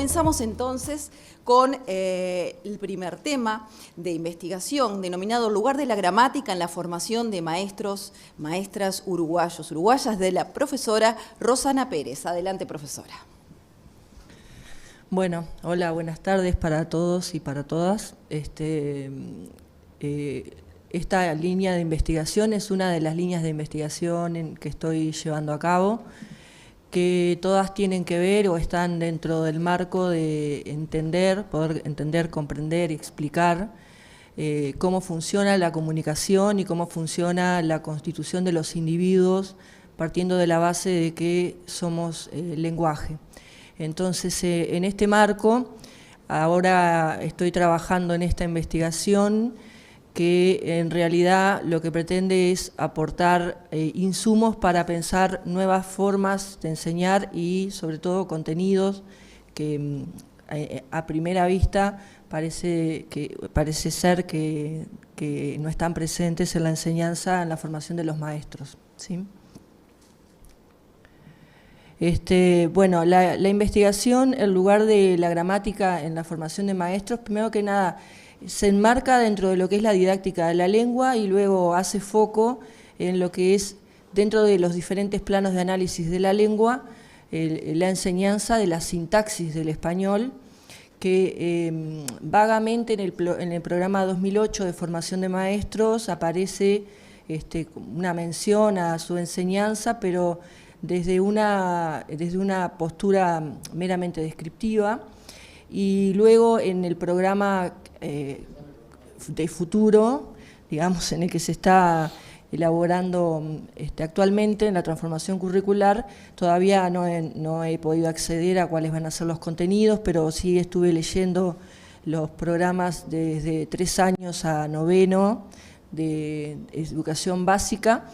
comenzamos entonces con el primer tema de investigación denominado Lugar de la gramática en la formación de maestros, maestras uruguayos, uruguayas, de la profesora Rosana Pérez. Adelante, profesora. Bueno, hola, buenas tardes para todos y para todas. Esta línea de investigación es una de las líneas de investigación que estoy llevando a cabo, que todas tienen que ver o están dentro del marco de entender, poder entender, comprender y explicar cómo funciona la comunicación y cómo funciona la constitución de los individuos, partiendo de la base de que somos lenguaje. Entonces, en este marco, ahora estoy trabajando en esta investigación que en realidad lo que pretende es aportar insumos para pensar nuevas formas de enseñar y sobre todo contenidos que a primera vista parece ser que no están presentes en la enseñanza, en la formación de los maestros, ¿sí? Bueno, la investigación, el lugar de la gramática en la formación de maestros, primero que nada, se enmarca dentro de lo que es la didáctica de la lengua y luego hace foco en lo que es, dentro de los diferentes planos de análisis de la lengua, la enseñanza de la sintaxis del español, que vagamente en el programa 2008 de formación de maestros aparece una mención a su enseñanza, pero desde una postura meramente descriptiva. Y luego en el programa de futuro, digamos, en el que se está elaborando actualmente en la transformación curricular, todavía no he podido acceder a cuáles van a ser los contenidos, pero sí estuve leyendo los programas desde 3 años a 9º de educación básica,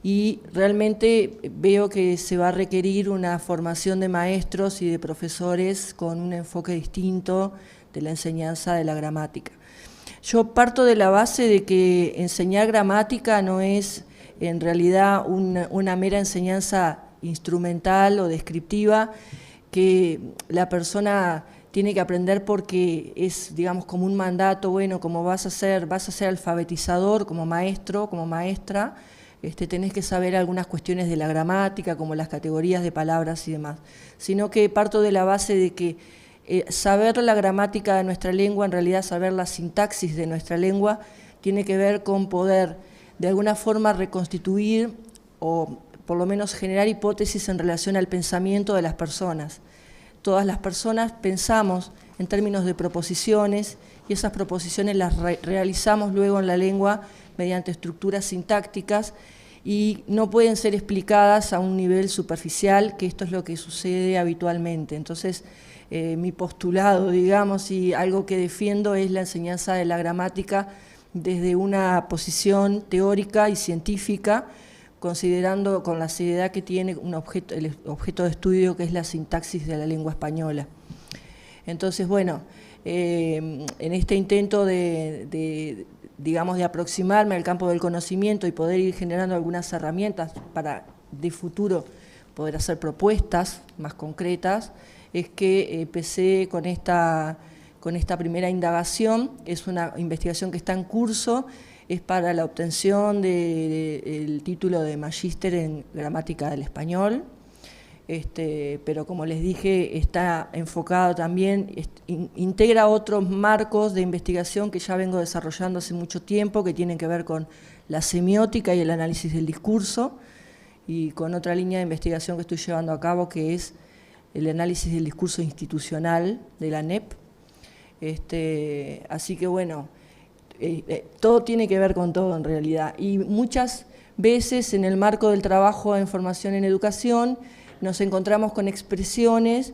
y realmente veo que se va a requerir una formación de maestros y de profesores con un enfoque distinto de la enseñanza de la gramática. Yo parto de la base de que enseñar gramática no es en realidad una mera enseñanza instrumental o descriptiva que la persona tiene que aprender porque es, digamos, como un mandato, bueno, como vas a ser alfabetizador como maestro, como maestra, tenés que saber algunas cuestiones de la gramática, como las categorías de palabras y demás, sino que parto de la base de que saber la gramática de nuestra lengua, en realidad saber la sintaxis de nuestra lengua, tiene que ver con poder de alguna forma reconstituir o por lo menos generar hipótesis en relación al pensamiento de las personas. Todas las personas pensamos en términos de proposiciones y esas proposiciones las realizamos luego en la lengua mediante estructuras sintácticas y no pueden ser explicadas a un nivel superficial, que esto es lo que sucede habitualmente. Entonces, mi postulado, digamos, y algo que defiendo es la enseñanza de la gramática desde una posición teórica y científica, considerando con la seriedad que tiene el objeto de estudio, que es la sintaxis de la lengua española. Entonces, bueno, en este intento de aproximarme al campo del conocimiento y poder ir generando algunas herramientas para de futuro poder hacer propuestas más concretas, es que empecé con esta primera indagación. Es una investigación que está en curso, es para la obtención del título de magíster en gramática del español, pero como les dije, está enfocado también, integra otros marcos de investigación que ya vengo desarrollando hace mucho tiempo, que tienen que ver con la semiótica y el análisis del discurso, y con otra línea de investigación que estoy llevando a cabo, que es el análisis del discurso institucional de la ANEP. Así que bueno, todo tiene que ver con todo en realidad, y muchas veces en el marco del trabajo en formación en educación nos encontramos con expresiones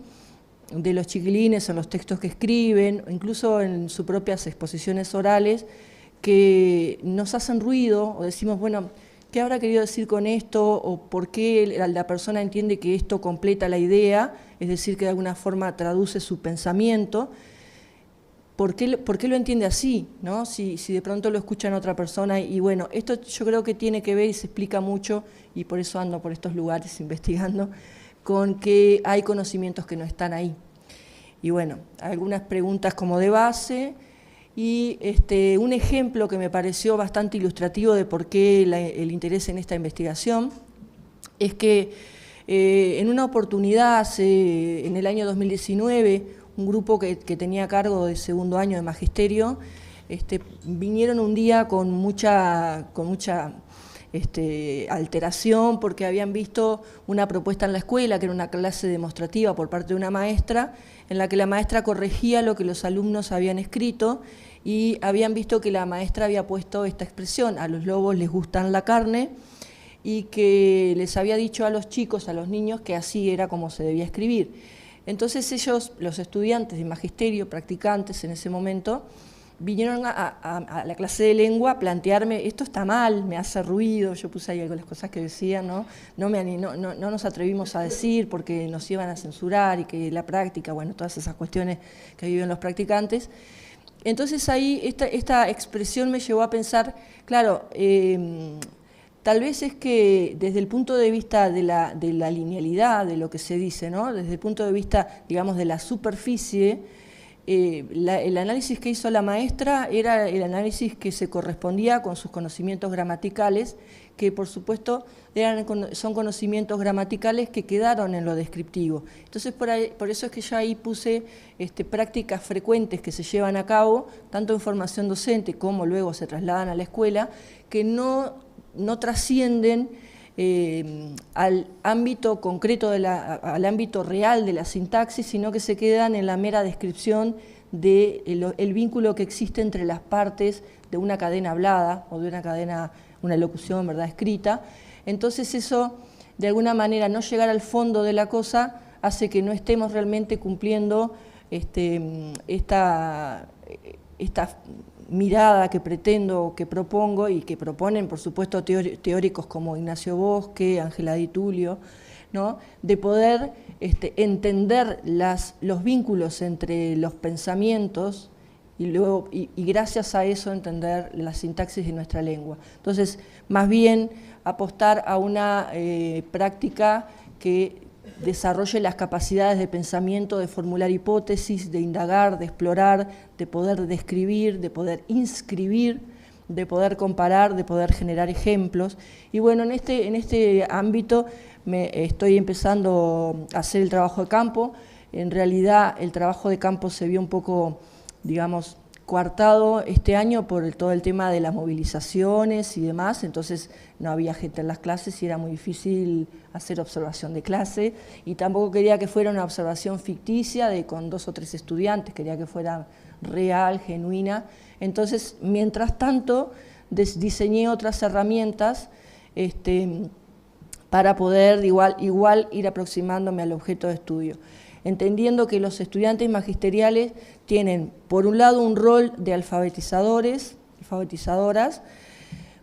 de los chiquilines en los textos que escriben, incluso en sus propias exposiciones orales, que nos hacen ruido, o decimos, bueno, ¿qué habrá querido decir con esto? O ¿por qué la persona entiende que esto completa la idea? Es decir, que de alguna forma traduce su pensamiento. ¿Por qué lo entiende así, ¿no? Si de pronto lo escuchan otra persona? Y bueno, esto yo creo que tiene que ver y se explica mucho, y por eso ando por estos lugares investigando, con que hay conocimientos que no están ahí. y bueno, algunas preguntas como de base, y un ejemplo que me pareció bastante ilustrativo de por qué el interés en esta investigación es que en una oportunidad, en el año 2019, un grupo que tenía a cargo de segundo año de magisterio, vinieron un día con mucha alteración porque habían visto una propuesta en la escuela, que era una clase demostrativa por parte de una maestra, en la que la maestra corregía lo que los alumnos habían escrito, y habían visto que la maestra había puesto esta expresión: a los lobos les gustan la carne, y que les había dicho a los chicos, a los niños, que así era como se debía escribir. Entonces ellos, los estudiantes de magisterio, practicantes en ese momento, vinieron a la clase de lengua a plantearme: esto está mal, me hace ruido. Yo puse ahí algunas cosas que decían, no nos atrevimos a decir porque nos iban a censurar, y que la práctica, bueno, todas esas cuestiones que viven los practicantes. Entonces ahí esta expresión me llevó a pensar, claro, tal vez es que desde el punto de vista de la linealidad de lo que se dice, ¿no? Desde el punto de vista, digamos, de la superficie, el análisis que hizo la maestra era el análisis que se correspondía con sus conocimientos gramaticales, que por supuesto son conocimientos gramaticales que quedaron en lo descriptivo. Entonces por eso es que yo ahí puse prácticas frecuentes que se llevan a cabo, tanto en formación docente como luego se trasladan a la escuela, que no trascienden al ámbito concreto, al ámbito real de la sintaxis, sino que se quedan en la mera descripción del vínculo que existe entre las partes de una cadena hablada o de una locución, ¿verdad?, escrita. Entonces eso, de alguna manera, no llegar al fondo de la cosa hace que no estemos realmente cumpliendo esta mirada que pretendo, que propongo y que proponen, por supuesto, teóricos como Ignacio Bosque, Ángela Di Tullio, ¿no?, de poder entender los vínculos entre los pensamientos y gracias a eso entender la sintaxis de nuestra lengua. Entonces, más bien apostar a una práctica que desarrolle las capacidades de pensamiento, de formular hipótesis, de indagar, de explorar, de poder describir, de poder inscribir, de poder comparar, de poder generar ejemplos. Y bueno, en este ámbito estoy empezando a hacer el trabajo de campo. En realidad el trabajo de campo se vio un poco, digamos, coartado este año por todo el tema de las movilizaciones y demás, entonces no había gente en las clases y era muy difícil hacer observación de clase, y tampoco quería que fuera una observación ficticia con 2 o 3 estudiantes, quería que fuera real, genuina. Entonces, mientras tanto, diseñé otras herramientas para poder igual ir aproximándome al objeto de estudio, entendiendo que los estudiantes magisteriales tienen, por un lado, un rol de alfabetizadoras,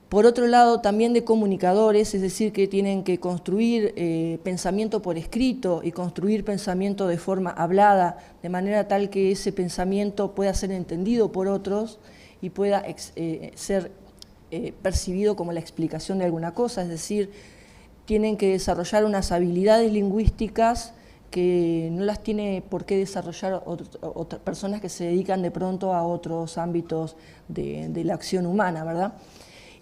por otro lado también de comunicadores, es decir, que tienen que construir pensamiento por escrito y construir pensamiento de forma hablada, de manera tal que ese pensamiento pueda ser entendido por otros y pueda ser percibido como la explicación de alguna cosa, es decir, tienen que desarrollar unas habilidades lingüísticas que no las tiene por qué desarrollar otras personas que se dedican de pronto a otros ámbitos de la acción humana, ¿verdad?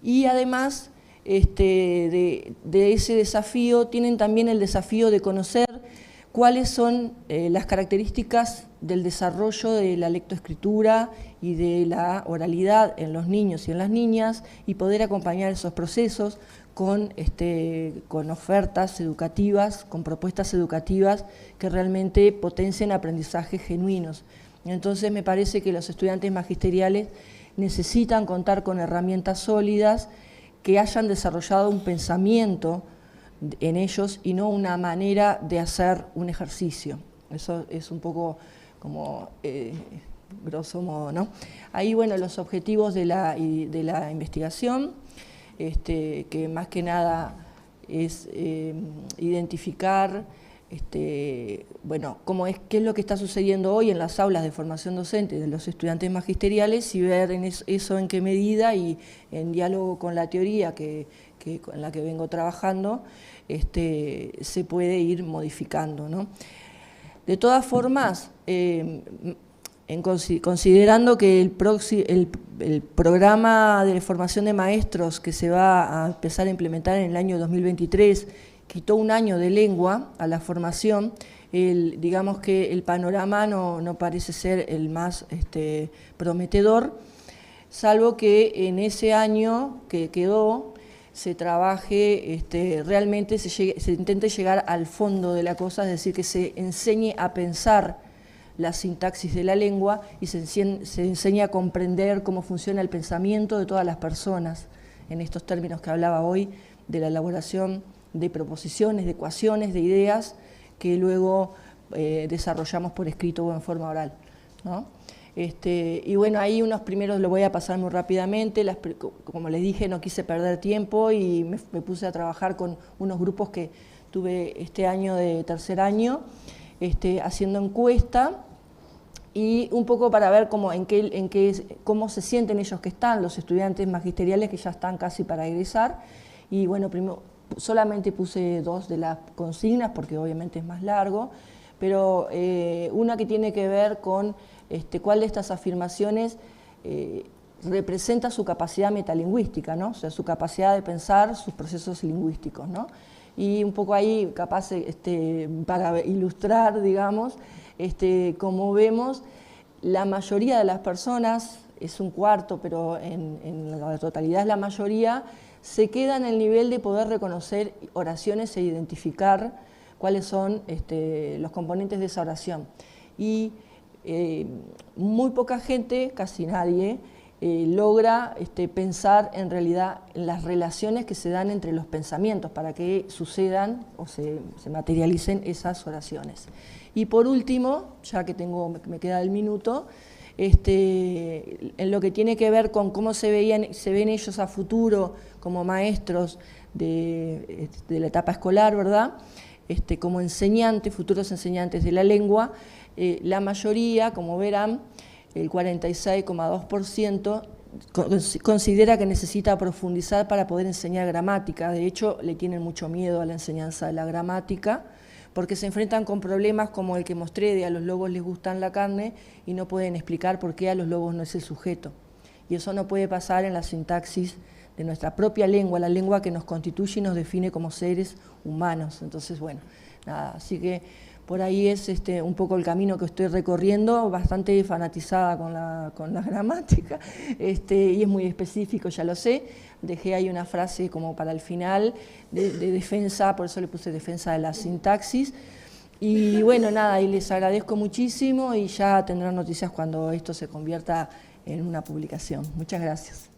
Y además de ese desafío, tienen también el desafío de conocer cuáles son las características del desarrollo de la lectoescritura y de la oralidad en los niños y en las niñas, y poder acompañar esos procesos con ofertas educativas, con propuestas educativas que realmente potencien aprendizajes genuinos. Entonces me parece que los estudiantes magisteriales necesitan contar con herramientas sólidas que hayan desarrollado un pensamiento en ellos y no una manera de hacer un ejercicio. Eso es un poco como grosso modo, ¿no? Ahí, bueno, los objetivos de la investigación, que más que nada es identificar bueno, qué es lo que está sucediendo hoy en las aulas de formación docente de los estudiantes magisteriales, y ver eso en qué medida, y en diálogo con la teoría con la que vengo trabajando, se puede ir modificando, ¿no? De todas formas, considerando que el programa de formación de maestros que se va a empezar a implementar en el año 2023 quitó un año de lengua a la formación, digamos que el panorama no parece ser el más prometedor, salvo que en ese año que quedó se trabaje, realmente se intente llegar al fondo de la cosa, es decir, que se enseñe a pensar la sintaxis de la lengua y se enseña a comprender cómo funciona el pensamiento de todas las personas, en estos términos que hablaba hoy, de la elaboración de proposiciones, de ecuaciones, de ideas, que luego desarrollamos por escrito o en forma oral, ¿no? Y bueno, ahí unos primeros lo voy a pasar muy rápidamente, como les dije, no quise perder tiempo y me puse a trabajar con unos grupos que tuve este año de tercer año, haciendo encuesta, y un poco para ver cómo se sienten ellos que están, los estudiantes magisteriales que ya están casi para egresar, y bueno, primero solamente puse 2 de las consignas porque obviamente es más largo, pero una que tiene que ver con cuál de estas afirmaciones representa su capacidad metalingüística, ¿no? O sea, su capacidad de pensar sus procesos lingüísticos, ¿no? Y un poco ahí, capaz, para ilustrar, digamos, como vemos, la mayoría de las personas, es un cuarto, pero en la totalidad es la mayoría, se queda en el nivel de poder reconocer oraciones e identificar cuáles son los componentes de esa oración. Y muy poca gente, casi nadie, logra pensar en realidad en las relaciones que se dan entre los pensamientos para que sucedan o se materialicen esas oraciones. Y por último, ya que me queda el minuto, en lo que tiene que ver con cómo se ven ellos a futuro como maestros de la etapa escolar, ¿verdad? Como enseñantes, futuros enseñantes de la lengua, la mayoría, como verán, el 46,2%, considera que necesita profundizar para poder enseñar gramática. De hecho, le tienen mucho miedo a la enseñanza de la gramática, porque se enfrentan con problemas como el que mostré de a los lobos les gustan la carne y no pueden explicar por qué a los lobos no es el sujeto. Y eso no puede pasar en la sintaxis de nuestra propia lengua, la lengua que nos constituye y nos define como seres humanos. Entonces, bueno, nada, así que por ahí es un poco el camino que estoy recorriendo, bastante fanatizada con la gramática, y es muy específico, ya lo sé. Dejé ahí una frase como para el final de defensa, por eso le puse defensa de la sintaxis. Y bueno, nada, y les agradezco muchísimo y ya tendrán noticias cuando esto se convierta en una publicación. Muchas gracias.